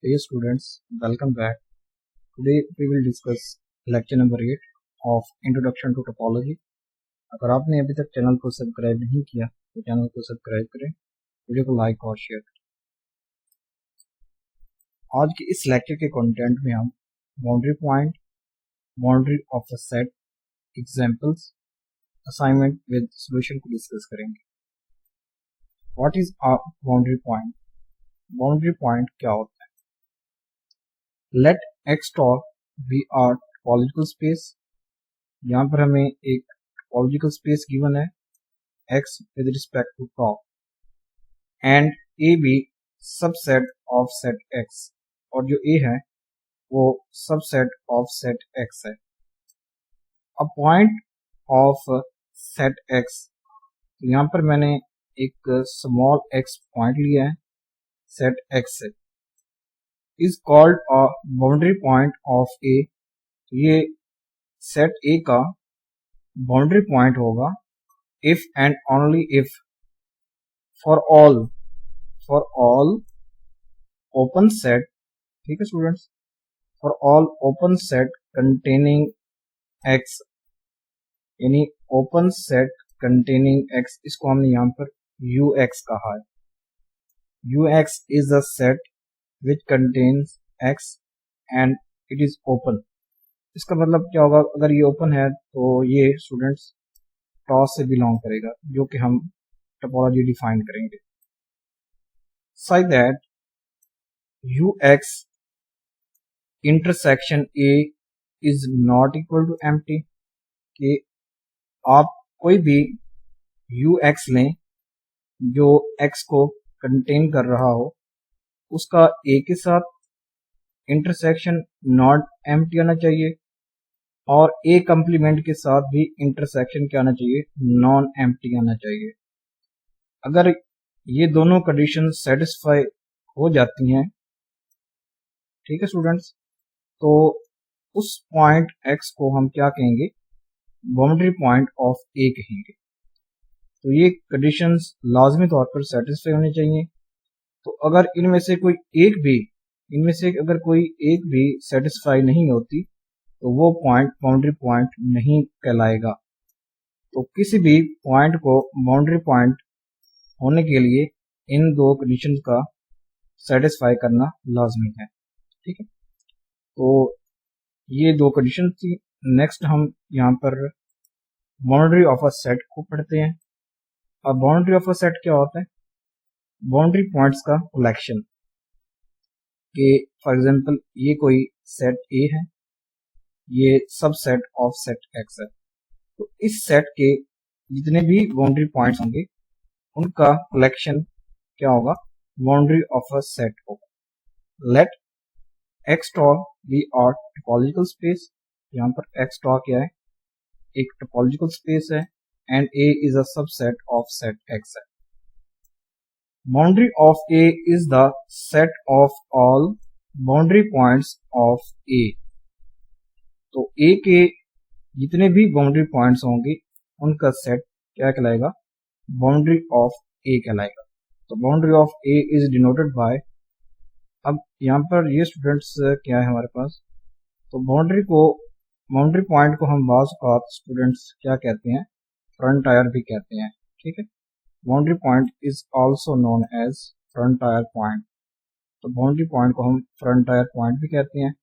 Dear students, welcome back. Today we will discuss lecture number 8 of Introduction to Topology. अगर आपने अभी तक channel को सब्सक्राइब नहीं किया तो चैनल को सब्सक्राइब करें, वीडियो को लाइक और शेयर करें। आज के इस लेक्चर के कंटेंट में हम boundary point, boundary of a set, examples, assignment with solution को डिस्कस करेंगे। What is a boundary point? Boundary point क्या होता है? Let x star be are topological space. यहाँ पर हमें एक टोपोलॉजिकल स्पेस गिवन है x with respect to top and a be subset of set x, और जो a है वो सबसेट ऑफ सेट x है। A point of set x, यहाँ पर मैंने एक स्मॉल x पॉइंट लिया है सेट x से, is called a boundary point of a। ये सेट a का बाउंड्री पॉइंट होगा if and only if for all open set, ठीक है students, for all open set containing x, यानी open set containing x, इसको हमने यहाँ पर ux कहा है। ux is a set which contains x and it is open। इसका मतलब क्या होगा? अगर ये ओपन है तो ये स्टूडेंट्स टॉस से बिलोंग करेगा, जो कि हम टोपोलॉजी डिफाइन करेंगे। Such that ux intersection a is not equal to empty, कि आप कोई भी ux लें जो x को कंटेन कर रहा हो, उसका a के साथ इंटरसेक्शन नॉट एम्प्टी आना चाहिए और a कंप्लीमेंट के साथ भी इंटरसेक्शन क्या आना चाहिए? नॉन एम्प्टी आना चाहिए। अगर ये दोनों कंडीशन सेटिस्फाई हो जाती हैं, ठीक है स्टूडेंट्स, तो उस पॉइंट x को हम क्या कहेंगे? बाउंड्री पॉइंट ऑफ a कहेंगे। तो ये कंडीशंस लाजमी तौर पर सेटिस्फाई होनी चाहिए। तो अगर इनमें से कोई एक भी सेटिस्फाई नहीं होती तो वो पॉइंट बाउंड्री पॉइंट नहीं कहलाएगा। तो किसी भी पॉइंट को बाउंड्री पॉइंट होने के लिए इन दो कंडीशन का सेटिस्फाई करना लाजमी है, ठीक है। तो ये दो कंडीशन थी। नेक्स्ट हम यहाँ पर बाउंड्री ऑफ अ सेट को पढ़ते हैं। अब बाउंड्री ऑफ अ सेट क्या होता है? बाउंड्री पॉइंट्स का कलेक्शन। के फॉर एग्जांपल ये कोई सेट ए है, ये सबसेट ऑफ सेट एक्स है, तो इस सेट के जितने भी बाउंड्री पॉइंट्स होंगे उनका कलेक्शन क्या होगा? बाउंड्री ऑफ अ सेट होगा। Let x star be are topological space. यहाँ पर एक्स स्टार क्या है? एक टोपोलॉजिकल स्पेस है and A is a subset of set X है। Boundary of A is the set of all boundary points of A. तो A के जितने भी बाउंड्री पॉइंट्स होंगे उनका सेट क्या कहलाएगा? बाउंड्री ऑफ ए कहलाएगा। तो boundary of A is denoted by, अब यहाँ पर ये स्टूडेंट्स क्या है हमारे पास, तो बाउंड्री पॉइंट को हम बाज़ औक़ात स्टूडेंट्स क्या कहते हैं? फ्रंट टायर भी कहते हैं, ठीक है। Boundary point is also known as frontier point. तो बाउंड्री पॉइंट को हम फ्रंट टायर पॉइंट भी कहते हैं।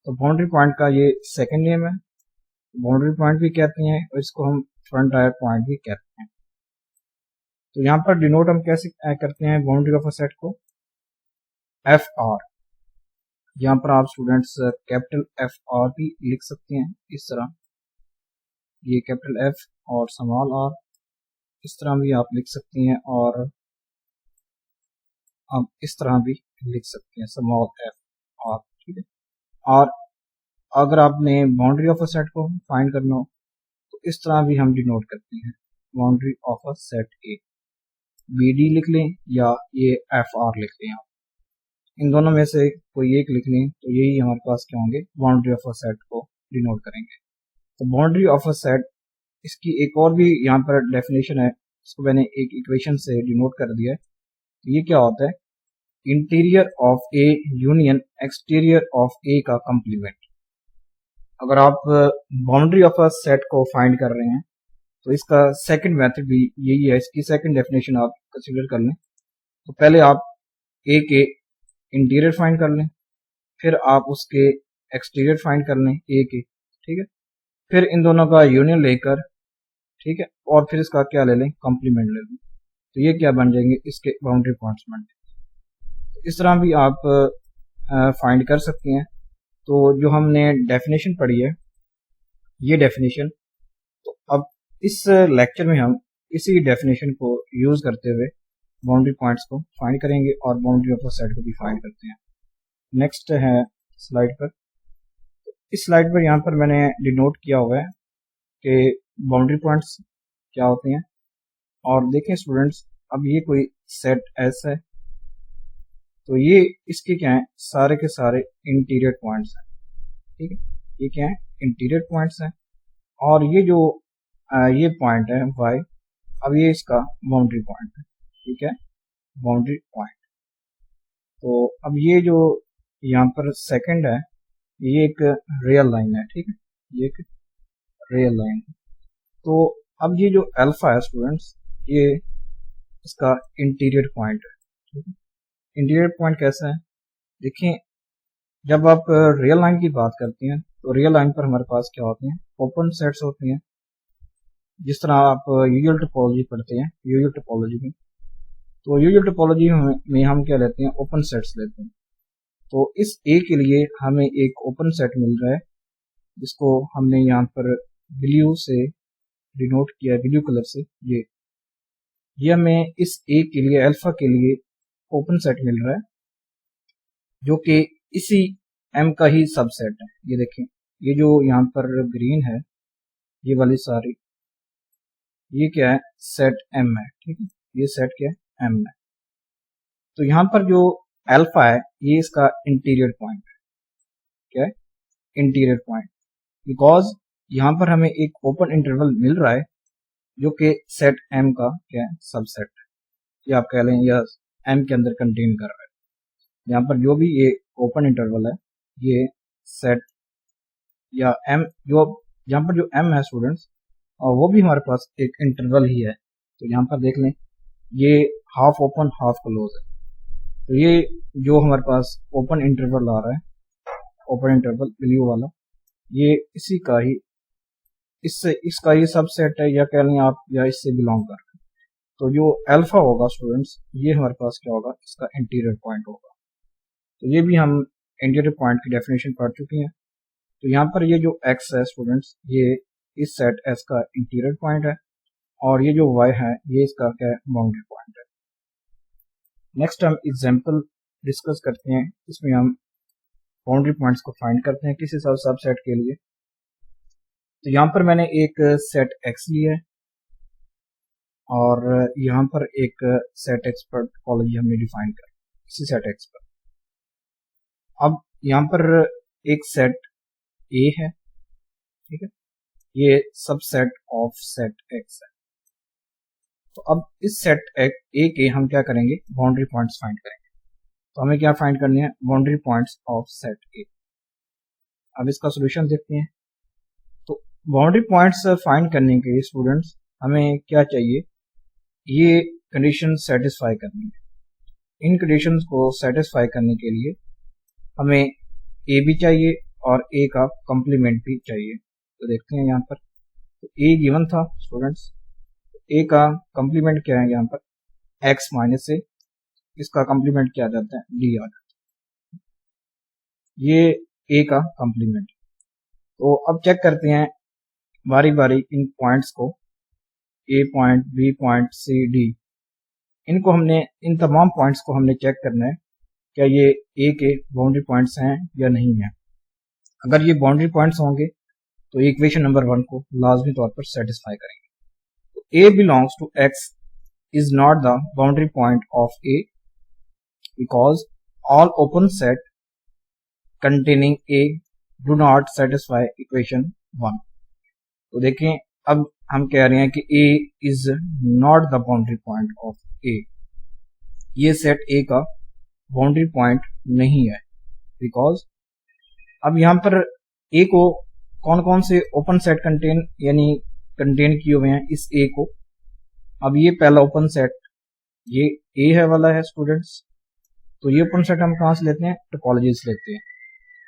तो बाउंड्री पॉइंट का ये सेकंड नेम है, बाउंड्री पॉइंट भी कहते हैं और इसको हम फ्रंट टायर पॉइंट भी कहते हैं। तो यहाँ पर डिनोट हम कैसे करते हैं बाउंड्री ऑफ अ सेट को? F R. यहाँ पर आप स्टूडेंट्स कैपिटल एफ आर भी लिख सकते हैं इस तरह, ये कैपिटल एफ और स्मॉल आर, इस तरह भी आप लिख सकती हैं, और आप इस तरह भी लिख सकते हैं स्मॉल एफ आर, ठीक है। और अगर आपने बाउंड्री ऑफ अ सेट को फाइंड करना हो तो इस तरह भी हम डिनोट करते हैं boundary of a set A. B D लिख लें या ये एफ आर लिख लें, आप इन दोनों में से कोई एक लिख लें, तो यही हमारे पास क्या होंगे? बाउंड्री ऑफ अ सेट को डिनोट करेंगे। तो बाउंड्री ऑफ अ सेट, इसकी एक और भी यहाँ पर डेफिनेशन है, इसको मैंने एक इक्वेशन से डिनोट कर दिया है। तो ये क्या होता है? Interior of A union exterior of A का कंप्लीमेंट। अगर आप बाउंड्री ऑफ अ सेट को फाइंड कर रहे हैं तो इसका सेकंड मेथड भी यही है। इसकी सेकंड डेफिनेशन आप कंसीडर कर लें। तो पहले आप ए के इंटीरियर फाइंड कर लें, फिर आप उसके एक्सटीरियर फाइंड कर लें ए के, ठीक है, फिर इन दोनों का यूनियन लेकर, ठीक है, और फिर इसका क्या ले लें, कॉम्प्लीमेंट ले लें। तो ये क्या बन जाएंगे, इसके बाउंड्री पॉइंट्स बन जाएंगे। इस तरह भी आप फाइंड कर सकते हैं। तो जो हमने डेफिनेशन पढ़ी है ये डेफिनेशन, तो अब इस लेक्चर में हम इसी डेफिनेशन को यूज करते हुए बाउंड्री पॉइंट्स को फाइंड करेंगे और बाउंड्री ऑफ द सेट को भी फाइंड करते हैं। नेक्स्ट है स्लाइड पर। इस स्लाइड पर यहाँ पर मैंने डिनोट किया हुआ है कि बाउंड्री पॉइंट्स क्या होते हैं। और देखें स्टूडेंट्स, अब ये कोई सेट एस है, तो ये इसके क्या है, सारे के सारे इंटीरियर पॉइंट्स हैं, ठीक है, ये क्या है, इंटीरियर पॉइंट्स हैं। और ये जो ये पॉइंट है वाई, अब ये इसका बाउंड्री पॉइंट है, ठीक है, बाउंड्री पॉइंट। तो अब ये जो यहाँ पर सेकंड है, ये एक रियल लाइन है, ठीक है, ये एक रियल लाइन है। तो अब ये जो अल्फा है स्टूडेंट्स, ये इसका इंटीरियर पॉइंट है, ठीक है। इंटीरियर पॉइंट कैसा है, देखिए, जब आप रियल लाइन की बात करते हैं तो रियल लाइन पर हमारे पास क्या होते हैं, ओपन सेट्स होते हैं। जिस तरह आप यूजुअल टोपोलॉजी पढ़ते हैं, यूजुअल टोपोलॉजी में, तो यूजुअल टोपोलॉजी में हम क्या लेते हैं, ओपन सेट्स लेते हैं। तो इस ए के लिए हमें एक ओपन सेट मिल रहा है, जिसको हमने यहाँ पर ब्लू से डिनोट किया है, ब्लू कलर से। ये हमें इस ए के लिए, अल्फा के लिए ओपन सेट मिल रहा है, जो कि इसी एम का ही सबसेट है। ये देखें, ये जो यहाँ पर ग्रीन है, ये वाली सारी, ये क्या है, सेट एम है, ठीक है, ये सेट क्या है, एम है। तो यहाँ पर जो अल्फा है, ये इसका इंटीरियर पॉइंट है, क्या है, इंटीरियर पॉइंट, बिकॉज यहाँ पर हमें एक ओपन इंटरवल मिल रहा है जो कि सेट एम का क्या है, सबसेट है, या आप कह लें या एम के अंदर कंटेन कर रहा है। यहाँ पर जो भी ये ओपन इंटरवल है, ये सेट या एम, जो यहाँ पर जो एम है स्टूडेंट्स, और वो भी हमारे पास एक इंटरवल ही है। तो यहाँ पर देख लें, ये हाफ ओपन हाफ क्लोज है। तो ये जो हमारे पास ओपन इंटरवल आ रहा है, ओपन इंटरवल ब्लू वाला, ये इसी का ही, इसका ये सबसेट है, या कह लें आप, या इससे बिलोंग कर रहे हैं। तो जो अल्फा होगा स्टूडेंट्स, ये हमारे पास क्या होगा, इसका इंटीरियर पॉइंट होगा। तो ये भी हम इंटीरियर पॉइंट की डेफिनेशन पढ़ चुके हैं। तो यहाँ पर ये जो एक्स है स्टूडेंट्स, ये इस सेट एस का इंटीरियर पॉइंट है, और ये जो वाई है, ये इसका क्या है, बाउंड्री पॉइंट है। नेक्स्ट हम एग्जांपल डिस्कस करते हैं, इसमें हम बाउंड्री पॉइंट्स को फाइंड करते हैं किसी सब सेट के लिए। तो यहाँ पर मैंने एक सेट एक्स लिया है, और यहाँ पर एक सेट एक्स पर टोपोलॉजी हमने डिफाइन कर इसी सेट एक्स पर। अब यहाँ पर एक सेट ए है, ठीक है, ये सबसेट ऑफ सेट एक्स है। तो अब इस सेट ए के हम क्या करेंगे, बाउंड्री पॉइंट्स फाइंड करेंगे। तो हमें क्या फाइंड करनी है, बाउंड्री पॉइंट्स ऑफ सेट ए। अब इसका सोल्यूशन देखते हैं। तो बाउंड्री पॉइंट्स फाइंड करने के लिए स्टूडेंट्स हमें क्या चाहिए, ये कंडीशन सेटिस्फाई करनी है। इन कंडीशंस को सेटिस्फाई करने के लिए हमें ए भी चाहिए और ए का कंप्लीमेंट भी चाहिए। तो देखते हैं यहाँ पर, तो ए गिवन था स्टूडेंट्स, ए का कंप्लीमेंट क्या है, यहाँ पर एक्स माइनस ए, इसका कंप्लीमेंट क्या आ जाता है, डी आ जाता है। ये ए का कंप्लीमेंट। तो अब चेक करते हैं बारी बारी इन पॉइंट्स को, ए पॉइंट, बी पॉइंट, सी, डी, इनको हमने, इन तमाम पॉइंट्स को हमने चेक करना है क्या ये ए के बाउंड्री पॉइंट्स हैं या नहीं है। अगर ये बाउंड्री पॉइंट्स होंगे तो इक्वेशन नंबर 1 को लाजमी तौर पर सेटिस्फाई करेंगे। तो a belongs to x is not the boundary point of A because all open set containing A do not satisfy equation 1। तो देखें, अब हम कह रहे हैं कि a is not the boundary point of A, ये सेट ए का बाउंड्री पॉइंट नहीं है, बिकॉज अब यहाँ पर ए को कौन कौन से ओपन सेट कंटेन यानी कंटेन किए हुए हैं इस ए को। अब ये पहला ओपन सेट ये ए है वाला है स्टूडेंट्स, तो ये ओपन सेट हम कहाँ से लेते हैं, टोपोलॉजी से लेते हैं।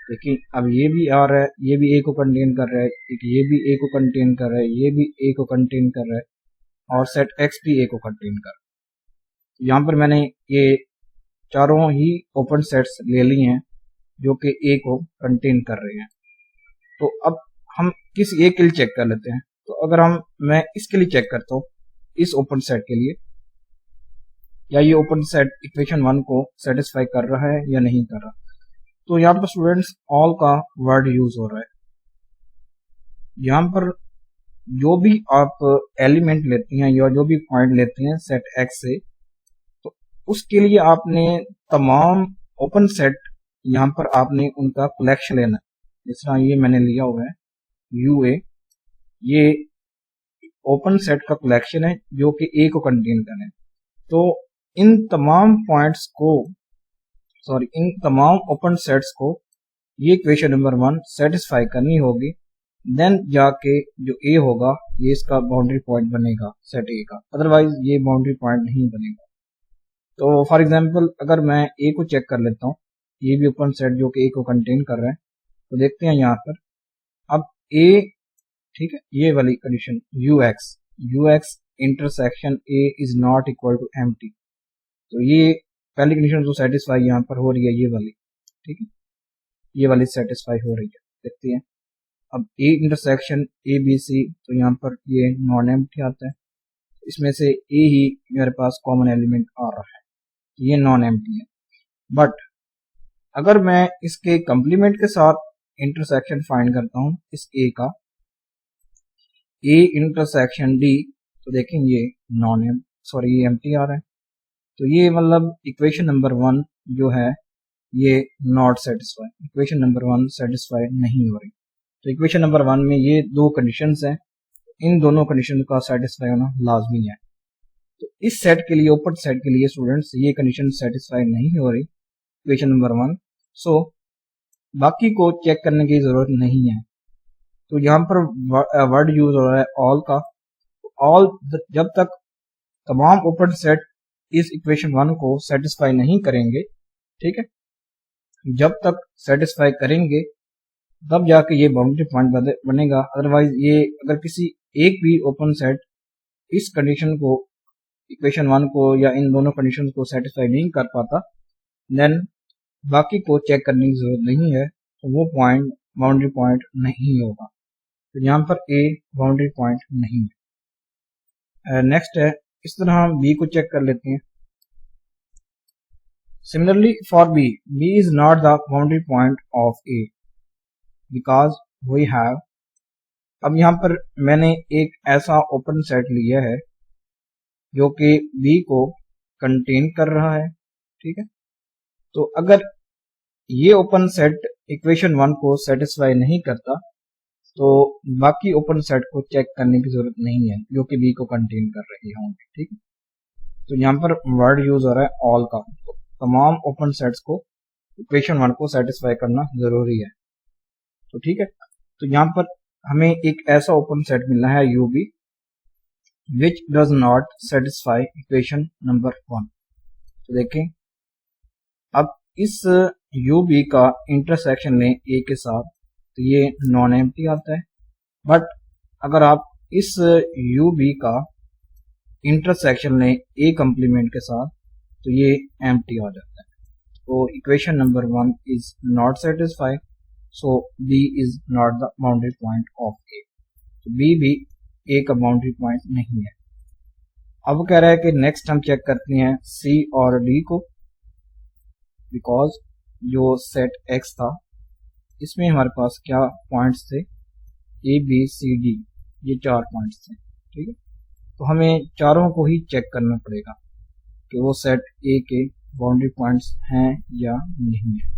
देखिए अब ये भी आ रहा है, ये भी ए को कंटेन कर रहा है, एक ये भी ए को कंटेन कर रहा है, ये भी ए को कंटेन कर रहा है और सेट एक्स भी ए को कंटेन कर रहा है। यहाँ पर मैंने ये चारों ही ओपन सेट्स ले लिए हैं जो कि ए को कंटेन कर रहे हैं। तो अब हम किस ए के लिए चेक कर लेते हैं। तो अगर मैं इसके लिए चेक करता हूँ, इस ओपन सेट के लिए, या ये ओपन सेट इक्वेशन 1 को सेटिस्फाई कर रहा है या नहीं कर रहा। तो यहाँ पर स्टूडेंट्स ऑल का वर्ड यूज हो रहा है। यहाँ पर जो भी आप एलिमेंट लेते हैं या जो भी पॉइंट लेते हैं सेट एक्स से, तो उसके लिए आपने तमाम ओपन सेट यहाँ पर आपने उनका कलेक्शन लेना है। जिस तरह ये मैंने लिया हुआ है यूए, ये ओपन सेट का कलेक्शन है जो कि ए को कंटेन करे। तो इन तमाम पॉइंट्स को इन तमाम ओपन सेट्स को ये इक्वेशन नंबर 1 सेटिस्फाई करनी होगी, देन जाके जो ए होगा ये इसका बाउंड्री पॉइंट बनेगा सेट ए का, अदरवाइज ये बाउंड्री पॉइंट नहीं बनेगा। तो फॉर एग्जांपल अगर मैं ए को चेक कर लेता हूँ, ये भी ओपन सेट जो कि ए को कंटेन कर रहा है, तो देखते हैं यहाँ पर अब ए, ठीक है, ये वाली condition ux intersection A is not equal to empty, तो ये पहली कंडीशन जो सेटिस्फाई यहाँ पर हो रही है ये वाली, ठीक है, ये वाली सेटिस्फाई हो रही है। देखते हैं अब A intersection A B C, तो यहाँ पर ये नॉन एम्प्टी आता है, इसमें से ए ही मेरे पास कॉमन एलिमेंट आ रहा है, ये नॉन एम्प्टी है। बट अगर मैं इसके कंप्लीमेंट के साथ इंटरसेक्शन फाइंड करता हूँ इस ए का, ए इंटरसेक्शन डी, तो देखें ये ये एम्प्टी आ रहा है। तो ये मतलब इक्वेशन नंबर 1 जो है ये not satisfy, equation number 1 satisfy नहीं हो रही। तो इक्वेशन नंबर 1 में ये दो कंडीशंस हैं, इन दोनों कंडीशन का सेटिस्फाई होना लाजमी है। तो इस सेट के लिए, ओपन सेट के लिए स्टूडेंट्स, ये कंडीशन सेटिस्फाई नहीं हो रही इक्वेशन नंबर 1, सो बाकी को चेक करने की जरूरत नहीं है। तो यहाँ पर वर्ड यूज हो रहा है ऑल का। ऑल जब तक तमाम ओपन सेट इस इक्वेशन 1 को सेटिस्फाई नहीं करेंगे, ठीक है, जब तक सेटिस्फाई करेंगे तब जाके ये बाउंड्री पॉइंट बनेगा। अदरवाइज ये अगर किसी एक भी ओपन सेट इस कंडीशन को, इक्वेशन 1 को या इन दोनों कंडीशन को सेटिस्फाई नहीं कर पाता, देन बाकी को चेक करने की जरूरत नहीं है, तो वो पॉइंट बाउंड्री पॉइंट नहीं होगा। तो यहाँ पर ए बाउंड्री पॉइंट नहीं है। नेक्स्ट है, इस तरह हम बी को चेक कर लेते हैं। Similarly for B is not the boundary point of A because we have, अब यहाँ पर मैंने एक ऐसा ओपन सेट लिया है जो कि बी को कंटेन कर रहा है, ठीक है। तो अगर ये ओपन सेट इक्वेशन 1 को सेटिस्फाई नहीं करता, तो बाकी ओपन सेट को चेक करने की जरूरत नहीं है जो कि बी को कंटेन कर रहे होंगे, ठीक है। तो यहाँ पर वर्ड यूज हो रहा है ऑल का, तो तमाम ओपन सेट्स को इक्वेशन 1 को सेटिस्फाई करना जरूरी है, तो ठीक है। तो यहाँ पर हमें एक ऐसा ओपन सेट मिला है U B which does not satisfy equation number 1। तो देखें अब इस यू बी का इंटरसेक्शन लें ए के साथ, तो ये नॉन एम्प्टी आता है। बट अगर आप इस यू बी का इंटरसेक्शन लें ए कंप्लीमेंट के साथ, तो ये एम्प्टी आ जाता है। तो equation number 1 is not satisfied, so b is not the boundary point of A. तो बी भी ए का बाउंड्री पॉइंट नहीं है। अब कह रहा है कि नेक्स्ट हम चेक करते हैं सी और डी को, बिकॉज जो सेट एक्स था इसमें हमारे पास क्या पॉइंट्स थे, ए बी सी डी, ये 4 पॉइंट्स थे, ठीक है। तो हमें चारों को ही चेक करना पड़ेगा कि वो सेट ए के बाउंड्री पॉइंट्स हैं या नहीं है।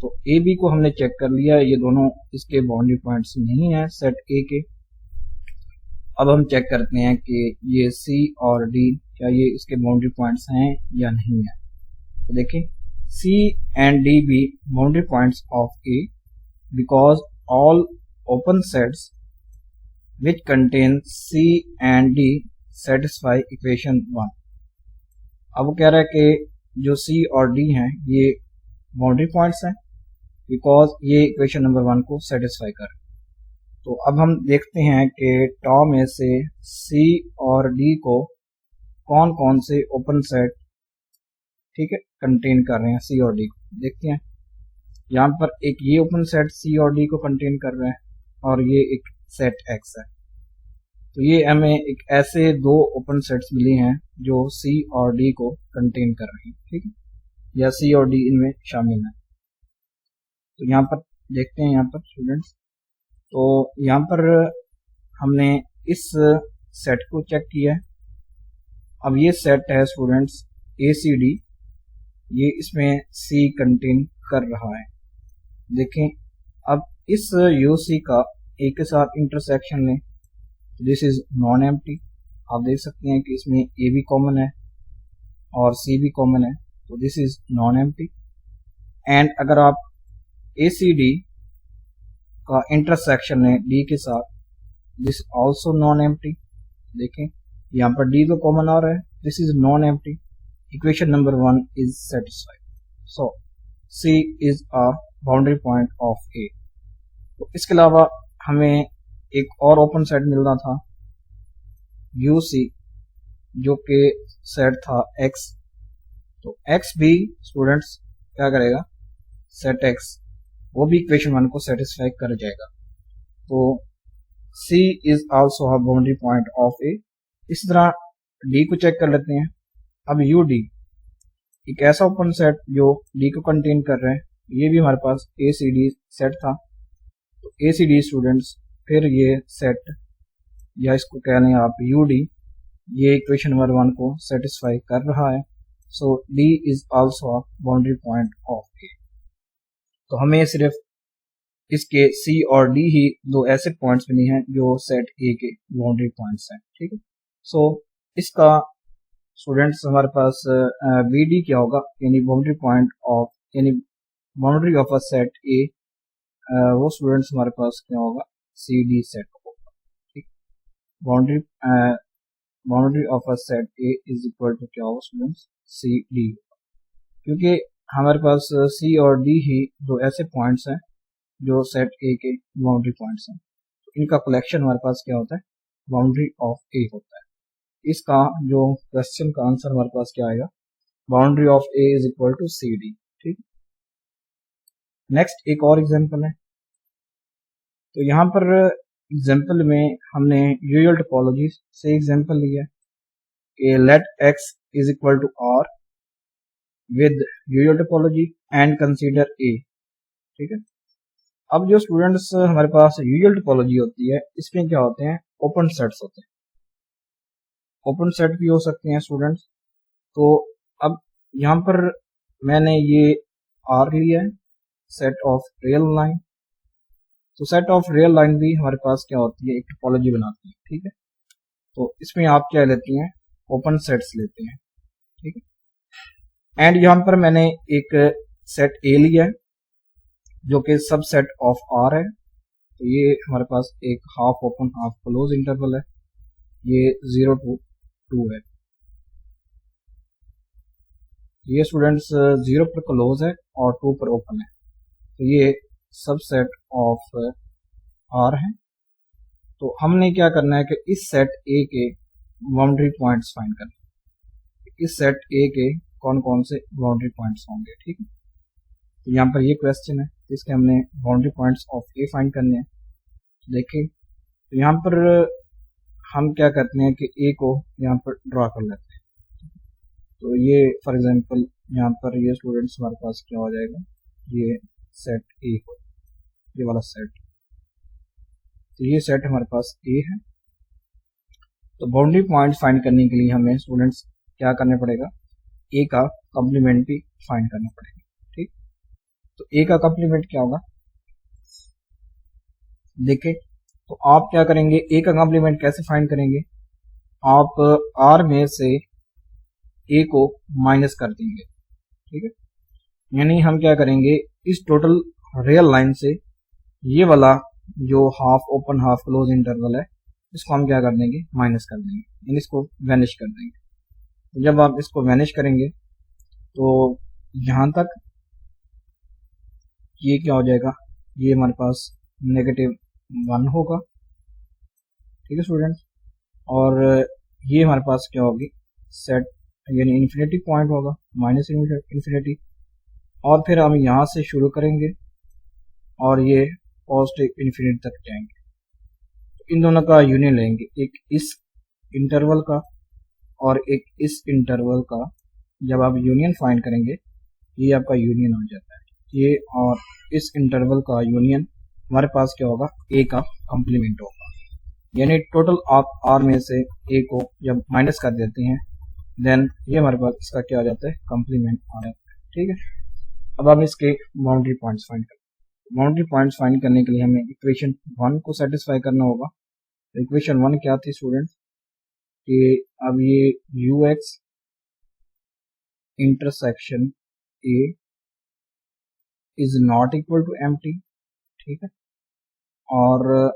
तो ए बी को हमने चेक कर लिया, ये दोनों इसके बाउंड्री पॉइंट्स नहीं है सेट ए के। अब हम चेक करते हैं कि ये सी और डी क्या ये इसके बाउंड्री पॉइंट्स हैं या नहीं है। तो देखिए C and D be boundary points of A because all open sets which contain C and D satisfy equation 1। अब वो कह रहा है कि जो C और D हैं ये बाउंड्री पॉइंट्स हैं बिकॉज ये इक्वेशन नंबर 1 को सेटिस्फाई कर। तो अब हम देखते हैं कि टॉ में से C और D को कौन कौन से ओपन सेट ठीक है कंटेन कर रहे हैं C और D को। देखते हैं यहाँ पर एक ये ओपन सेट C और D को कंटेन कर रहे हैं और ये एक सेट X है। तो ये हमें एक ऐसे दो ओपन सेट्स मिली हैं जो C और D को कंटेन कर रही हैं, ठीक है, या C और D इनमें शामिल है। तो यहाँ पर देखते हैं यहाँ पर स्टूडेंट्स, तो यहाँ पर हमने इस सेट को चेक किया है। अब ये सेट है स्टूडेंट्स ACD, ये इसमें C कंटेन कर रहा है। देखें अब इस UC का A के साथ इंटरसेक्शन लें, दिस इज नॉन एम्प्टी। आप देख सकते हैं कि इसमें A भी कॉमन है और C भी कॉमन है, तो this is non empty. And अगर आप ACD का इंटरसेक्शन लें D के साथ, दिस ऑल्सो नॉन एम्प्टी। देखें यहाँ पर D तो कॉमन आ रहा है, this is non empty. Equation number 1 is satisfied, so C is a boundary point of A। तो इसके अलावा हमें एक और ओपन सेट मिल रहा था UC जो कि सेट था X। तो X भी स्टूडेंट्स क्या करेगा, सेट X वो भी इक्वेशन 1 को सेटिस्फाई कर जाएगा। तो C is also a boundary point of A। इसी तरह D को चेक कर लेते हैं। अब UD एक ऐसा ओपन सेट जो D को कंटेन कर रहे हैं, ये भी हमारे पास ACD सेट था। तो ACD स्टूडेंट्स फिर ये सेट या इसको कह लें आप UD, ये इक्वेशन नंबर 1 को सेटिस्फाई कर रहा है। सो D is also a boundary point of A। तो हमें सिर्फ इसके C और D ही दो ऐसे पॉइंट्स मिली हैं जो सेट A के बाउंड्री पॉइंट्स हैं, ठीक है। सो इसका स्टूडेंट्स हमारे पास BD क्या होगा, यानी बाउंड्री पॉइंट ऑफ यानी boundary of a set A, वो स्टूडेंट्स हमारे पास क्या होगा, CD सेट होगा, ठीक। Boundary of a set A is equal to क्या होगा स्टूडेंट्स, CD, क्योंकि हमारे पास C और D ही दो ऐसे पॉइंट्स हैं जो सेट A के बाउंड्री पॉइंट्स हैं। तो इनका कलेक्शन हमारे पास क्या होता है, बाउंड्री ऑफ A होता है। इसका जो क्वेश्चन का आंसर हमारे पास क्या आएगा, boundary of A is equal to CD, ठीक। नेक्स्ट एक और एग्जांपल है। तो यहाँ पर एग्जांपल में हमने यूजुअल टोपोलॉजी से एग्जांपल लिया है कि let x is equal to r with usual topology and consider A, ठीक है। अब जो स्टूडेंट्स हमारे पास यूजुअल टोपोलॉजी होती है, इसमें क्या होते हैं, ओपन सेट्स होते हैं। ओपन सेट भी हो सकते हैं स्टूडेंट्स। तो अब यहाँ पर मैंने ये R लिया है, सेट ऑफ रियल लाइन। तो सेट ऑफ रियल लाइन भी हमारे पास क्या होती है, एक टोपोलॉजी बनाती है, ठीक है। तो इसमें आप क्या लेते हैं, ओपन सेट्स लेते हैं, ठीक है। एंड यहाँ पर मैंने एक सेट A लिया है जो कि सबसेट ऑफ R है। तो ये हमारे पास एक half open half close interval है, ये 0 to 2 है। ये स्टूडेंट्स 0 पर क्लोज है और 2 पर ओपन है। तो ये सबसेट ऑफ R है। तो हमने क्या करना है कि इस सेट A के बाउंड्री पॉइंट्स फाइंड करना है। इस सेट A के कौन कौन से बाउंड्री पॉइंट्स होंगे, ठीक है। तो यहाँ पर ये क्वेश्चन है, इसके हमने boundary points of A find करने हैं। देखिए तो यहाँ पर हम क्या करते हैं कि A को यहाँ पर ड्रॉ कर लेते हैं। तो ये फॉर एग्जांपल यहाँ पर ये स्टूडेंट्स हमारे पास क्या हो जाएगा, ये सेट A हो, ये वाला सेट। तो ये सेट हमारे पास A है। तो बाउंड्री पॉइंट फाइंड करने के लिए हमें स्टूडेंट्स क्या करना पड़ेगा, A का कॉम्प्लीमेंट भी फाइंड करना पड़ेगा, ठीक। तो A का कॉम्प्लीमेंट क्या होगा, देखें तो आप क्या करेंगे, A का कॉम्प्लीमेंट कैसे फाइंड करेंगे, आप R में से A को माइनस कर देंगे, ठीक है। यानी हम क्या करेंगे, इस टोटल रियल लाइन से ये वाला जो half open half close interval है इसको हम क्या कर देंगे, माइनस कर देंगे, यानी इसको वैनिश कर देंगे। तो जब आप इसको वैनिश करेंगे तो यहाँ तक ये क्या हो जाएगा, ये हमारे पास -1 होगा, ठीक है स्टूडेंट्स। और ये हमारे पास क्या होगी, सेट यानी इन्फिनिटी पॉइंट होगा, माइनस इन्फिनिटी। और फिर हम यहाँ से शुरू करेंगे और ये पॉजिटिव इन्फिनिटी तक जाएंगे। तो इन दोनों का यूनियन लेंगे, एक इस इंटरवल का और एक इस इंटरवल का। जब आप यूनियन फाइंड करेंगे ये आपका यूनियन हो जाता है, ये और इस इंटरवल का यूनियन हमारे पास क्या होगा, ए का कॉम्प्लीमेंट होगा। यानी टोटल आप आर में से ए को जब माइनस कर देते हैं देन ये हमारे पास इसका क्या आ जाता है, कॉम्प्लीमेंट आ जाता है, ठीक है। अब हम इसके बाउंड्री पॉइंट्स फाइंड करें। बाउंड्री पॉइंट्स फाइंड करने के लिए हमें इक्वेशन 1 को सेटिस्फाई करना होगा। तो इक्वेशन 1 क्या थी स्टूडेंट्स, कि अब ये U X intersection A is not equal to empty, ठीक है। और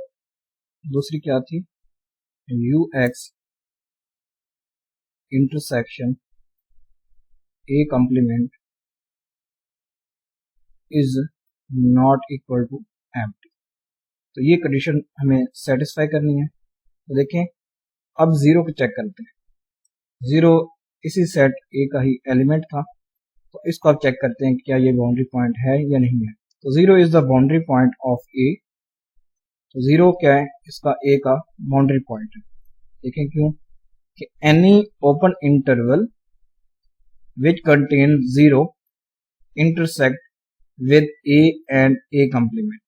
दूसरी क्या थी, U X intersection A complement is not equal to empty. तो ये कंडीशन हमें सेटिस्फाई करनी है। तो देखें अब जीरो को चेक करते हैं, जीरो इसी सेट ए का ही एलिमेंट था, तो इसको आप चेक करते हैं कि क्या ये बाउंड्री पॉइंट है या नहीं है। तो zero is the boundary point of A. तो जीरो क्या है, इसका ए का बाउंड्री पॉइंट है। देखें क्यों, कि any open interval which contain zero intersect with A and A complement.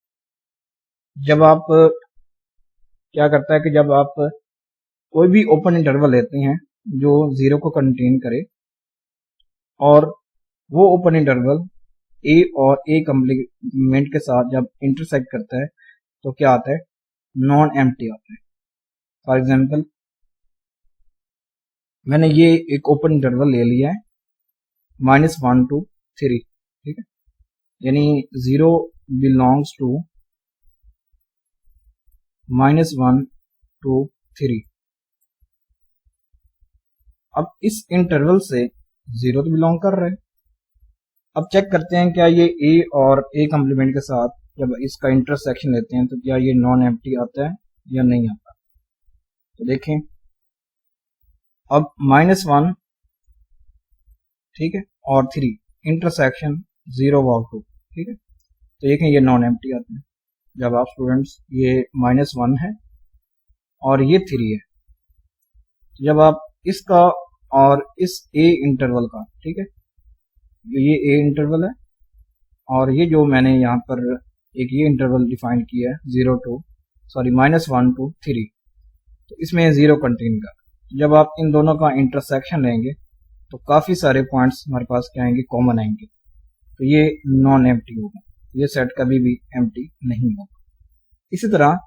जब आप क्या करता है कि जब आप कोई भी ओपन इंटरवल लेते हैं जो जीरो को कंटेन करे और वो ओपन इंटरवल ए और ए कॉम्प्लीमेंट के साथ जब इंटरसेक्ट करता है तो क्या आता है, नॉन एम्प्टी आता है। फॉर एग्जांपल मैंने ये एक ओपन इंटरवल ले लिया है -1 to 3, ठीक है, यानी 0 बिलोंग्स टू -1 to 3। अब इस इंटरवल से 0 तो बिलोंग कर रहा है। अब चेक करते हैं क्या ये ए और ए कॉम्प्लीमेंट के साथ जब इसका इंटरसेक्शन लेते हैं तो क्या ये नॉन एम्प्टी आता है या नहीं आता। तो देखें अब -1, ठीक है, और 3 इंटरसेक्शन 0 और 2, ठीक है, तो देखें ये नॉन एम्प्टी आते हैं। जब आप स्टूडेंट्स ये -1 है और ये 3 है, जब आप इसका और इस ए इंटरवल का, ठीक है, ये ए इंटरवल है और ये जो मैंने यहाँ पर एक ये इंटरवल डिफाइन किया है -1 to 3, तो इसमें 0 कंटेन का। जब आप इन दोनों का इंटरसेक्शन लेंगे तो काफी सारे पॉइंट्स हमारे पास क्या आएंगे, कॉमन आएंगे, तो ये नॉन एम्प्टी होगा, ये सेट कभी भी एम्प्टी नहीं होगा। इसी तरह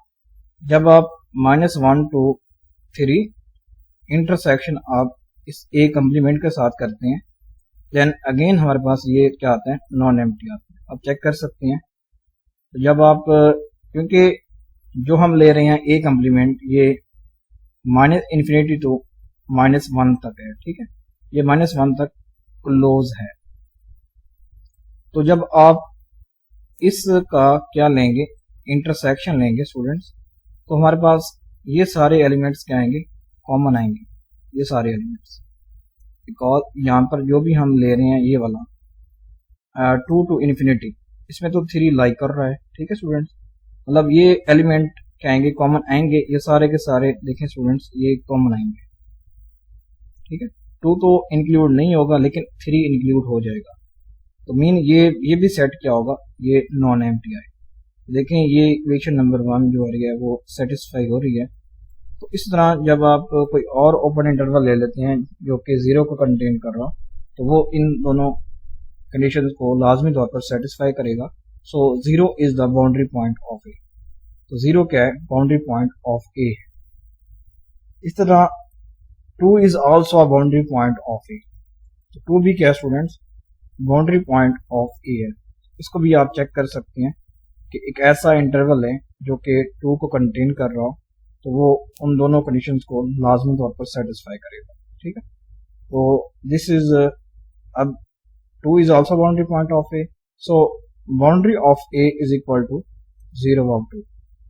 जब आप -1 to 3 इंटरसेक्शन आप इस ए कॉम्प्लीमेंट के साथ करते हैं देन अगेन हमारे पास ये क्या आता है, नॉन एम्प्टी आता है। आप चेक कर सकते हैं। तो जब आप क्योंकि जो हम ले रहे हैं ए कॉम्प्लीमेंट ये -इन्फिनिटी to -1 तक है, ठीक है, ये -1 तक क्लोज है। तो जब आप इसका क्या लेंगे, इंटरसेक्शन लेंगे स्टूडेंट्स, तो हमारे पास ये सारे एलिमेंट्स क्या आएंगे, कॉमन आएंगे, ये सारे एलिमेंट्स। बिकॉज यहाँ पर जो भी हम ले रहे हैं ये वाला 2 to इन्फिनिटी, इसमें तो 3 लाइक कर रहा है, ठीक है स्टूडेंट्स, मतलब ये एलिमेंट क्या आएंगे, कॉमन आएंगे, ये सारे के सारे देखें स्टूडेंट्स ये कॉमन आएंगे, ठीक है। 2 तो इंक्लूड नहीं होगा लेकिन 3 इंक्लूड हो जाएगा, तो मीन ये भी सेट क्या होगा, ये नॉन एम्प्टी है। देखें ये इक्वेशन नंबर 1 जो हो रही है वो सेटिस्फाई हो रही है। तो इस तरह जब आप कोई और ओपन इंटरवल ले लेते हैं जो कि 0 को कंटेन कर रहा तो वो इन दोनों कंडीशंस को लाजमी तौर पर सेटिस्फाई करेगा। So 0 is the boundary point of A. तो 0 क्या है, बाउंड्री पॉइंट ऑफ ए। इस तरह 2 is also a boundary point of A. तो 2 भी क्या है students, boundary point of A है। इसको भी आप चेक कर सकते हैं कि एक ऐसा इंटरवल है जो कि 2 को कंटेन कर रहा हो, तो वो उन दोनों कंडीशंस को लाजमी तौर पर सेटिस्फाई करेगा। ठीक है, तो दिस इज अब 2 is also boundary point of A, so boundary of A is equal to 0 of 2।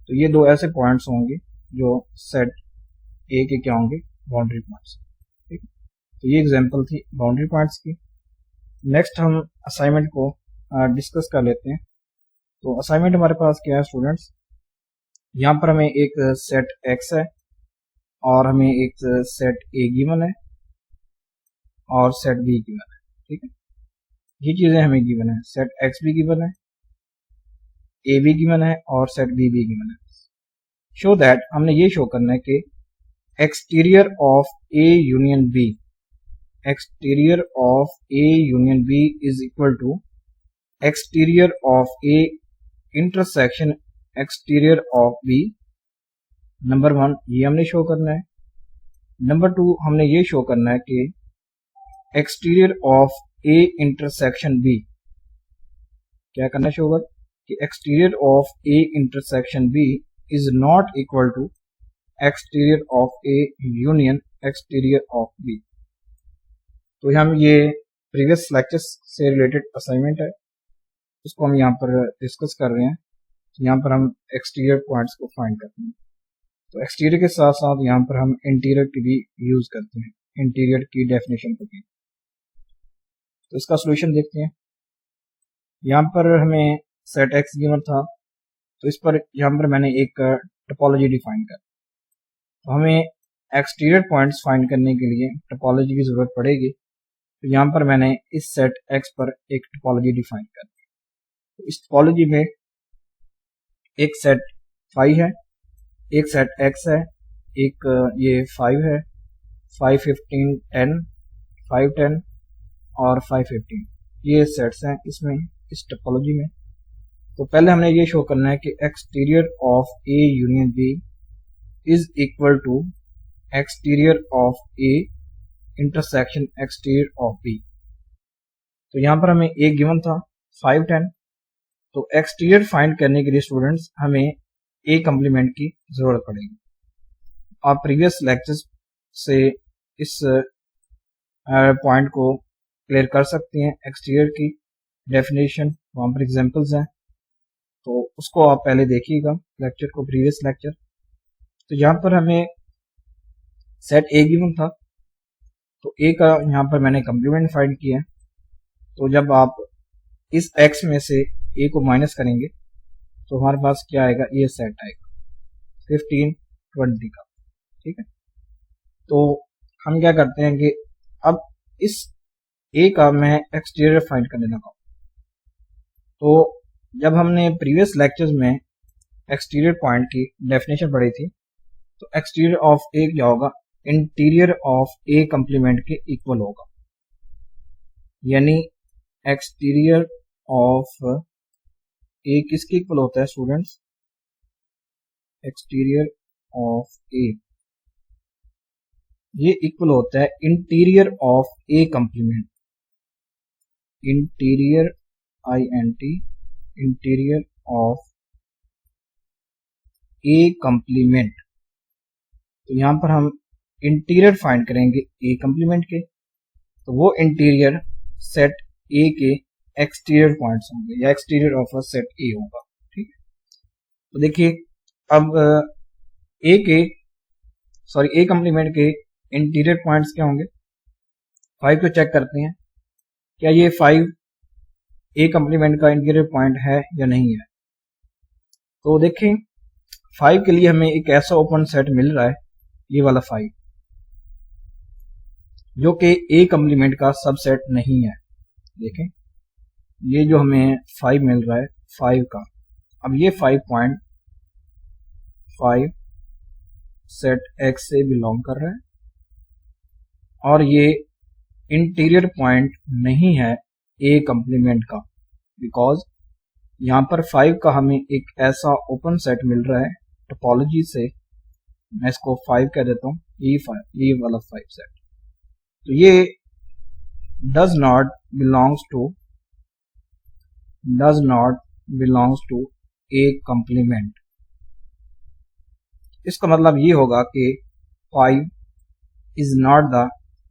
तो ये दो ऐसे पॉइंट्स होंगे जो सेट ए के क्या होंगे, बाउंड्री पॉइंट्स। ठीक है, तो ये एग्जांपल थी बाउंड्री पॉइंट्स की। नेक्स्ट हम असाइनमेंट को डिस्कस कर लेते हैं। तो असाइनमेंट हमारे पास क्या है स्टूडेंट्स, यहाँ पर हमें एक सेट एक्स है और हमें एक सेट ए गिवन है और सेट बी गिवन है। ठीक है, ये चीजें हमें गिवन है, सेट एक्स भी गिवन है, ए भी गिवन है और सेट बी भी गिवन है। शो दैट, हमने ये शो करना है कि exterior of A union B, exterior of A union B is equal to exterior of A intersection exterior of B. Number 1 ये हमने शो करना है। नंबर 2 हमने ये शो करना है कि exterior of A intersection B, क्या करना शो होगा कि exterior of A intersection B is not equal to exterior of A union exterior of B. तो हम ये प्रीवियस लेक्चर्स से रिलेटेड असाइनमेंट है, उसको हम यहाँ पर डिस्कस कर रहे हैं। यहाँ पर हम एक्सटीरियर पॉइंट्स को फाइंड करते हैं। तो एक्सटीरियर के साथ साथ यहाँ पर हम इंटीरियर की भी यूज करते हैं, इंटीरियर की डेफिनेशन को भी। तो इसका सोल्यूशन देखते हैं। यहाँ पर हमें सेट एक्स गिवन था, तो इस पर यहाँ पर मैंने एक टोपोलॉजी डिफाइन कर, तो हमें एक्सटीरियर पॉइंट्स फाइंड करने के लिए टोपोलॉजी की जरूरत पड़ेगी। तो यहाँ पर मैंने इस सेट एक्स पर एक टोपोलॉजी डिफाइन कर दी। तो इस टोपोलॉजी में एक सेट 5 है, एक सेट एक्स है, एक ये 5 है, 5 15 10 5 10 और 5 15, ये सेट्स हैं इसमें, इस टोपोलॉजी में। तो पहले हमने ये शो करना है कि exterior of A union B is equal to exterior of A intersection exterior of B. तो यहाँ पर हमें ए गिवन था 5 10, तो एक्सटीरियर फाइंड करने के लिए स्टूडेंट्स हमें ए कम्प्लीमेंट की जरूरत पड़ेगी। आप प्रीवियस लेक्चर्स से इस पॉइंट को क्लियर कर सकते हैं। एक्सटीरियर की डेफिनेशन, वहाँ पर एग्जांपल्स हैं, तो उसको आप पहले देखिएगा लेक्चर को, प्रीवियस लेक्चर। तो यहाँ पर हमें सेट ए गिवन था, तो ए का यहाँ पर मैंने कम्प्लीमेंट फाइंड किया है। तो जब आप इस एक्स में से ए को माइनस करेंगे तो हमारे पास क्या आएगा, ये सेट आएगा 15 20 का। ठीक है, तो हम क्या करते हैं कि अब इस ए का मैं एक्सटीरियर फाइंड करने लगा। तो जब हमने प्रीवियस लेक्चर्स में एक्सटीरियर पॉइंट की डेफिनेशन पढ़ी थी, तो एक्सटीरियर ऑफ ए क्या होगा, इंटीरियर ऑफ ए कम्प्लीमेंट के इक्वल होगा, यानी एक्सटीरियर ऑफ ए किसके इक्वल होता है स्टूडेंट्स, एक्सटीरियर ऑफ ए ये इक्वल होता है interior of A complement, interior INT interior of A complement. तो यहां पर हम इंटीरियर फाइंड करेंगे ए कम्प्लीमेंट के, तो वो इंटीरियर सेट ए के एक्सटीरियर पॉइंट्स होंगे या एक्सटीरियर ऑफ अ सेट ए होगा। ठीक है, तो देखिए अब ए कम्प्लीमेंट के इंटीरियर पॉइंट्स क्या होंगे, 5 को चेक करते हैं, क्या ये 5 ए कम्प्लीमेंट का इंटीरियर पॉइंट है या नहीं है। तो देखें 5 के लिए हमें एक ऐसा ओपन सेट मिल रहा है, ये वाला 5, जो कि ए कम्प्लीमेंट का सबसेट नहीं है। देखें ये जो हमें 5 मिल रहा है 5 का, अब ये 5.5 सेट एक्स से बिलोंग कर रहा है और ये इंटीरियर पॉइंट नहीं है ए कम्प्लीमेंट का, बिकॉज यहाँ पर 5 का हमें एक ऐसा ओपन सेट मिल रहा है टोपोलॉजी से, मैं इसको 5 कह देता हूँ, ये वाला 5 सेट। तो ये does not belongs to a complement। इसका मतलब ये होगा कि 5 is not the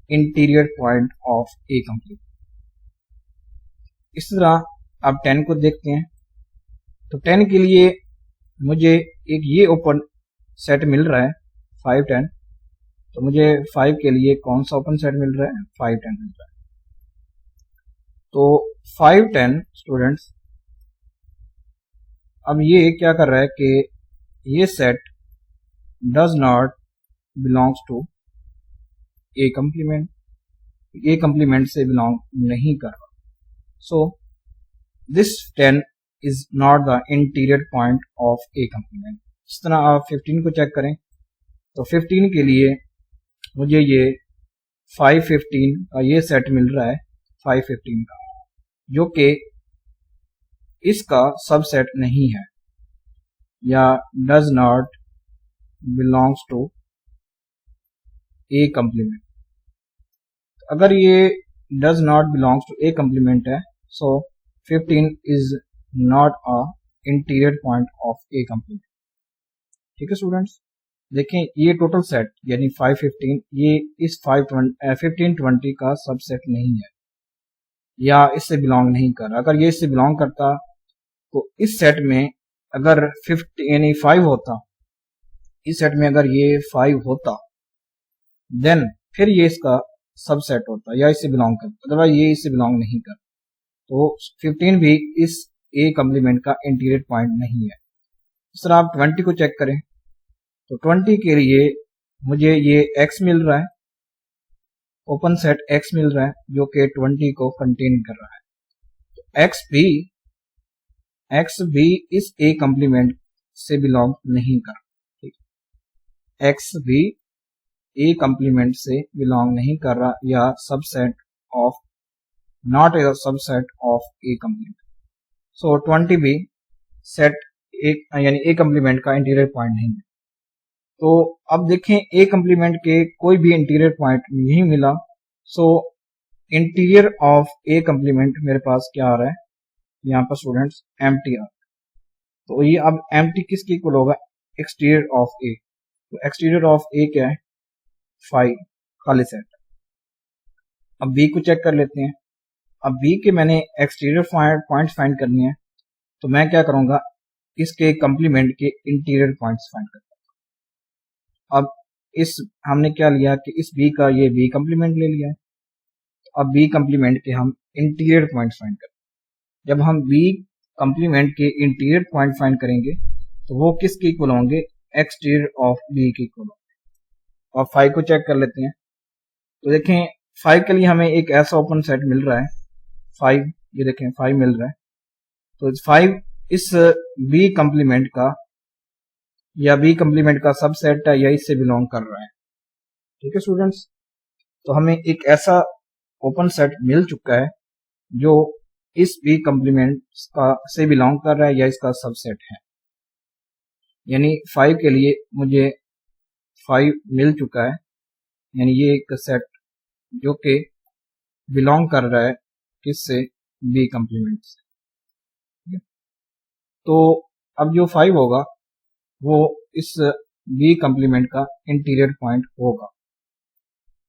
interior point of a complement। इस तरह अब 10 को देखते हैं। तो 10 के लिए मुझे एक ये ओपन सेट मिल रहा है 5 10। तो मुझे 5 के लिए कौन सा ओपन सेट मिल रहा है? 5 10 मिल रहा है। तो 5 10 स्टूडेंट्स अब ये क्या कर रहा है कि ये set does not belongs to A complement, A complement से बिलोंग नहीं कर रहा। So this 10 is not the interior point of A complement. इस तरह आप 15 को चेक करें। तो 15 के लिए मुझे ये 515 का ये सेट मिल रहा है 515 का, जो कि इसका सबसेट नहीं है या does not belongs to A complement. अगर ये does not belongs to A complement है, so 15 is not a interior point of A complement. ठीक है स्टूडेंट्स, देखें ये टोटल सेट यानी 515 ये इस 1520 का सबसेट नहीं है या इससे बिलोंग नहीं कर रहा। अगर ये इससे बिलोंग करता तो इस सेट में अगर 50 यानी 5 होता, इस सेट में अगर ये 5 होता देन फिर ये इसका सबसेट होता या इससे बिलोंग करता, अदरवाइज ये इससे बिलोंग नहीं करता। तो 15 भी इस ए कंप्लीमेंट का इंटीरियर पॉइंट नहीं है। इस तरह आप 20 को चेक करें। तो 20 के लिए मुझे ये x मिल रहा है, ओपन सेट x मिल रहा है जो कि 20 को कंटेन कर रहा है। तो x भी इस ए कंप्लीमेंट से बिलोंग नहीं कर रहा। ठीक, x भी ए कंप्लीमेंट से बिलोंग नहीं कर रहा या subset of not a subset of A complement. So 20 भी सेट एक यानी ए कंप्लीमेंट का इंटीरियर पॉइंट नहीं है। तो अब देखें ए कंप्लीमेंट के कोई भी इंटीरियर पॉइंट नहीं मिला। सो इंटीरियर ऑफ ए कंप्लीमेंट मेरे पास क्या आ रहा है यहाँ पर स्टूडेंट्स? एम्प्टी आ रहा है। तो ये अब एम्प्टी किसके इक्वल होगा? Exterior of A. तो एक्सटीरियर ऑफ ए क्या है? 5 खाली सेट। अब बी को चेक कर लेते हैं। अब बी के मैंने एक्सटीरियर पॉइंट्स फाइंड करनी है, तो मैं क्या करूंगा? इसके कंप्लीमेंट के इंटीरियर पॉइंट्स फाइंड करूंगा। अब इस हमने क्या लिया कि इस बी का ये बी कंप्लीमेंट ले लिया है। तो अब बी कंप्लीमेंट के हम इंटीरियर पॉइंट्स फाइंड करेंगे। जब हम बी कंप्लीमेंट के इंटीरियर पॉइंट फाइंड करेंगे तो वो किसके इक्वल होंगे? एक्सटीरियर ऑफ बी के इक्वल होंगे। और 5 को चेक कर लेते हैं। तो देखें 5 के लिए हमें एक ऐसा ओपन सेट मिल रहा है 5, ये देखें 5 मिल रहा है। तो 5 इस बी कंप्लीमेंट का या बी कंप्लीमेंट का सबसेट है या इससे बिलोंग कर रहा है। ठीक है स्टूडेंट्स, तो हमें एक ऐसा ओपन सेट मिल चुका है जो इस बी कंप्लीमेंट का से बिलोंग कर रहा है या इसका सबसेट है। यानी 5 के लिए मुझे 5 मिल चुका है, यानी ये एक सेट जो कि बिलोंग कर रहा है किससे? बी कंप्लीमेंट से। तो अब जो 5 होगा वो इस बी कंप्लीमेंट का इंटीरियर पॉइंट होगा।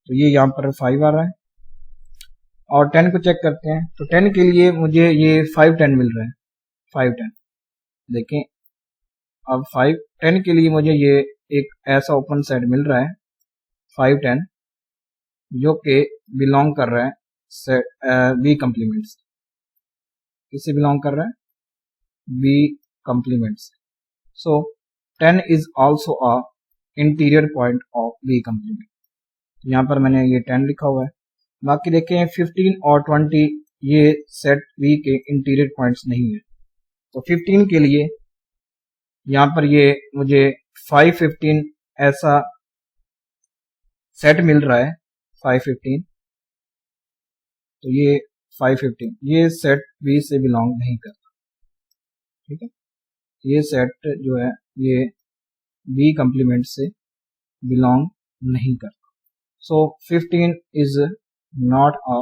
तो ये यहाँ पर 5 आ रहा है। और 10 को चेक करते हैं। तो 10 के लिए मुझे ये 5 10 मिल रहा है 5 10। देखें अब 5 10 के लिए मुझे ये एक ऐसा ओपन सेट मिल रहा है 5 10 जो कि बिलोंग कर रहा है बी कंप्लीमेंट से। किससे बिलोंग कर रहा है? बी कंप्लीमेंट से। So 10 is also a interior point of B complement. यहाँ पर मैंने ये 10 लिखा हुआ है। बाकी देखें 15 और 20 ये सेट बी के इंटीरियर पॉइंट्स नहीं है। तो 15 के लिए यहाँ पर ये मुझे 515 ऐसा सेट मिल रहा है 515। तो ये 515 ये सेट बी से बिलोंग नहीं करता। ठीक है, ये सेट जो है ये बी कंप्लीमेंट से बिलोंग नहीं करता। So 15 is not a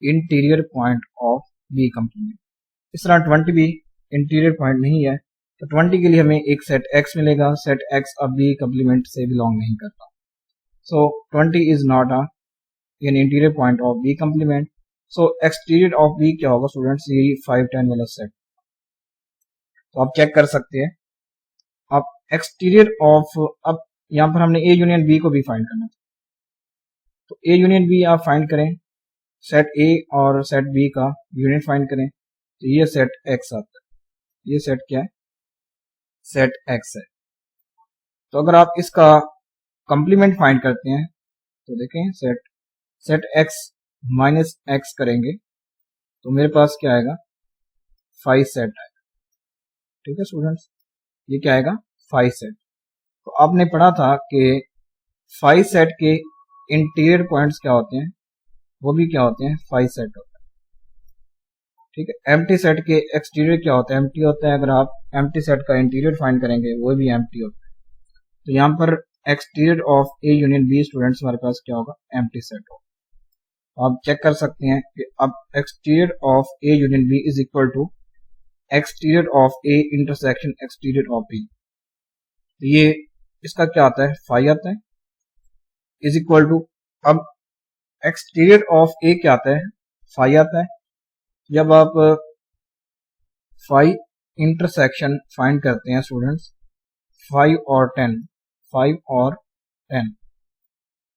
interior point of B complement. इस तरह 20 भी इंटीरियर पॉइंट नहीं है, तो 20 के लिए हमें एक सेट x मिलेगा। सेट x अब बी कंप्लीमेंट से बिलोंग नहीं करता, so 20 is not an interior point of B complement. So exterior of B क्या होगा स्टूडेंट्स, यही 5 10 वाला सेट। तो आप चेक कर सकते हैं। अब एक्सटीरियर ऑफ, अब यहाँ पर हमने ए यूनियन बी को भी फाइंड करना था, तो ए यूनियन बी आप फाइंड करें, सेट ए और सेट बी का यूनियन फाइंड करें, तो ये सेट एक्स आता है। ये सेट क्या है, सेट एक्स है। तो अगर आप इसका कंप्लीमेंट फाइंड करते हैं तो देखें, सेट एक्स माइनस एक्स करेंगे तो मेरे पास क्या आएगा, 5 सेट आएगा। ठीक है स्टूडेंट्स, ये क्या आएगा, 5 सेट। तो आपने पढ़ा था कि 5 सेट के इंटीरियर पॉइंट्स क्या होते हैं, वो भी क्या होते हैं, 5 सेट होते हैं। ठीक है, एम्प्टी सेट के एक्सटीरियर क्या होता है, एम्प्टी होता है। अगर आप एम्प्टी सेट का इंटीरियर फाइंड करेंगे वो भी एम्प्टी होता है। तो यहाँ पर exterior of A union B students हमारे पास क्या होगा, एम्प्टी सेट होगा। आप चेक कर सकते हैं कि अब exterior of A union B is equal to exterior of A intersection exterior of B. तो ये इसका क्या आता है, 5 आता है, इज इक्वल टू, अब एक्सटीरियर ऑफ ए क्या आता है, 5 आता है। जब आप 5 इंटरसेक्शन फाइंड करते हैं स्टूडेंट्स, 5 और 10,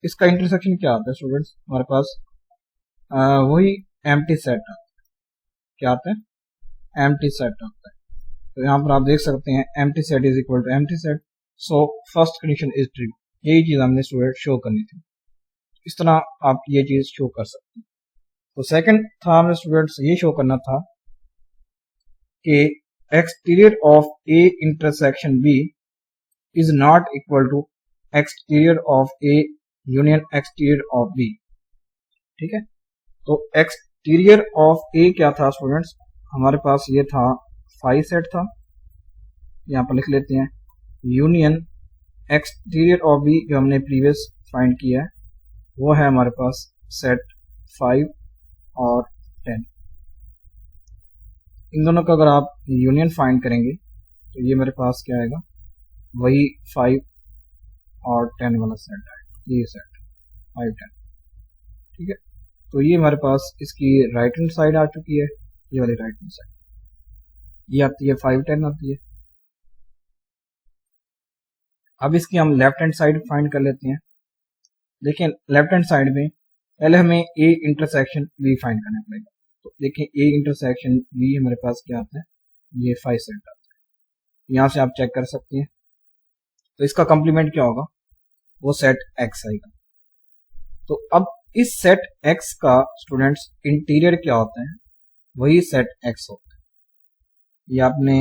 इसका इंटरसेक्शन क्या आता है स्टूडेंट्स, हमारे पास वही एम्प्टी सेट आता है। क्या आता है, एम्प्टी सेट आता है। तो यहाँ पर आप देख सकते हैं empty set is equal to empty set. So first condition is true. यही चीज हमने स्टूडेंट शो करनी थी, इस तरह आप ये चीज शो कर सकते हैं। तो सेकंड था हमें स्टूडेंट्स ये शो करना था कि exterior of A intersection B is not equal to exterior of A union exterior of B. ठीक है, तो एक्सटीरियर ऑफ ए क्या था स्टूडेंट्स, हमारे पास ये था 5 सेट था, यहाँ पर लिख लेते हैं, यूनियन एक्सटीरियर ऑफ बी जो हमने प्रीवियस फाइंड किया है वो है हमारे पास सेट 5 और 10। इन दोनों का अगर आप यूनियन फाइंड करेंगे तो ये मेरे पास क्या आएगा, वही 5 और 10 वाला सेट है, ये सेट 5 10। ठीक है, तो ये हमारे पास इसकी राइट हैंड साइड आ चुकी है, ये वाली राइट हैंड साइड ये आती है, 5 10 आती है। अब इसकी हम लेफ्ट हैंड साइड फाइंड कर लेते हैं। देखिए लेफ्ट हैंड साइड में पहले हमें ए इंटरसेक्शन बी फाइंड करना पड़ेगा। तो देखिए ए इंटरसेक्शन बी हमारे पास क्या आता है, ये 5 सेट आता है, यहाँ से आप चेक कर सकते हैं। तो इसका कंप्लीमेंट क्या होगा, वो सेट एक्स आएगा। तो अब इस सेट एक्स का स्टूडेंट्स इंटीरियर क्या होता है, वही सेट एक्स होता है। ये आपने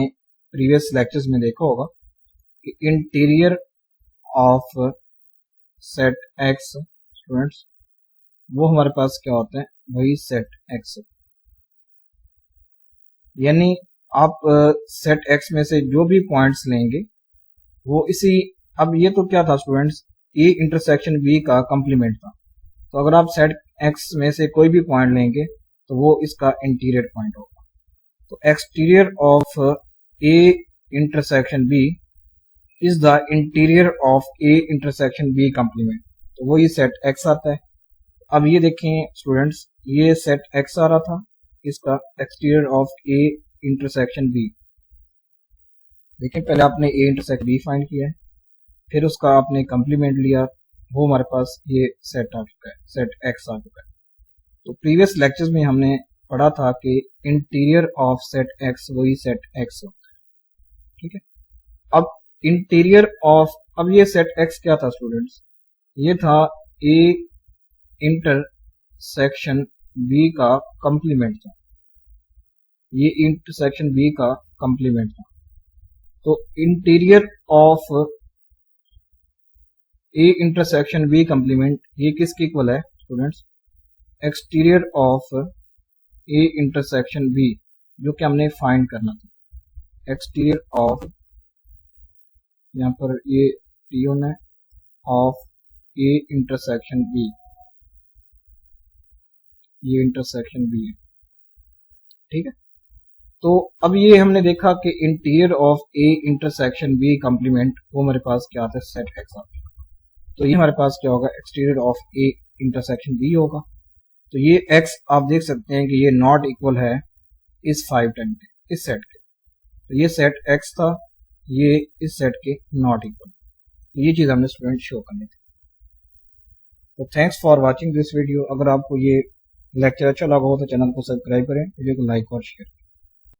प्रीवियस लेक्चर्स में देखा होगा कि interior of set x students वो हमारे पास क्या होता है, वही सेट एक्स। यानी आप सेट एक्स में से जो भी पॉइंट्स लेंगे वो इसी, अब ये तो क्या था स्टूडेंट्स, ए इंटरसेक्शन बी का कंप्लीमेंट था। तो अगर आप सेट एक्स में से कोई भी पॉइंट लेंगे तो वो इसका इंटीरियर पॉइंट होगा। तो exterior of A intersection B is the interior of A intersection B complement, तो वो ये सेट एक्स आता है। अब ये देखें स्टूडेंट्स, ये सेट एक्स आ रहा था, इसका exterior of A intersection B. देखिए पहले आपने ए इंटरसेक्शन बी फाइंड किया है, फिर उसका आपने कंप्लीमेंट लिया, वो हमारे पास ये सेट आ चुका है, सेट एक्स आ चुका है। तो प्रीवियस लेक्चर्स में हमने पढ़ा था कि इंटीरियर ऑफ सेट एक्स वही सेट एक्स होता है। ठीक है, अब इंटीरियर ऑफ, अब ये सेट एक्स क्या था स्टूडेंट्स, ये था ए इंटरसेक्शन बी का कंप्लीमेंट था, ये इंटरसेक्शन बी का कंप्लीमेंट था। तो interior of A intersection B complement ये किसके इक्वल है students, exterior of A intersection B, जो कि हमने फाइंड करना था। एक्सटीरियर ऑफ, यहाँ पर ये टी1 है, ऑफ ए इंटरसेक्शन बी, ये इंटरसेक्शन बी है, ठीक है। तो अब ये हमने देखा कि interior of A intersection B complement, वो हमारे पास क्या आता है, सेट एक्स आता है। तो ये हमारे पास क्या होगा, exterior of A intersection B होगा। तो ये एक्स आप देख सकते हैं कि ये नॉट इक्वल है इस 510 के, इस सेट के। तो ये सेट एक्स था, ये इस सेट के नॉट इक्वल। ये चीज हमने स्टूडेंट शो करनी थी। तो thanks for watching this video. अगर आपको ये लेक्चर अच्छा लगा हो तो चैनल को सब्सक्राइब करें, वीडियो को लाइक और शेयर करें।